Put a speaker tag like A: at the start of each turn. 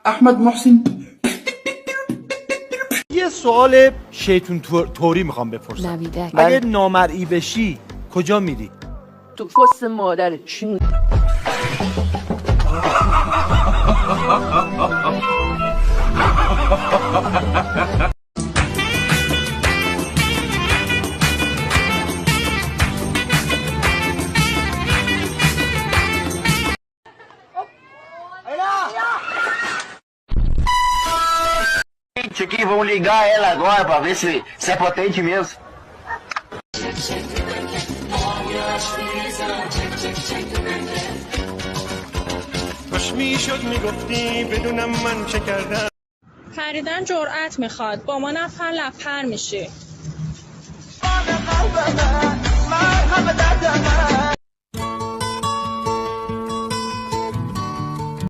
A: احمد محسن.
B: یه سوال شیطون طوری میخوام بپرسم.
C: نویدک.
B: اگه نامرئی بشی کجا میری؟
C: تو پست مادرت چی؟
D: Aqui, vamos ligar ela agora pra ver se é potente mesmo.
E: خریدن جرأت میخواد، با ما نفر لفر میشی.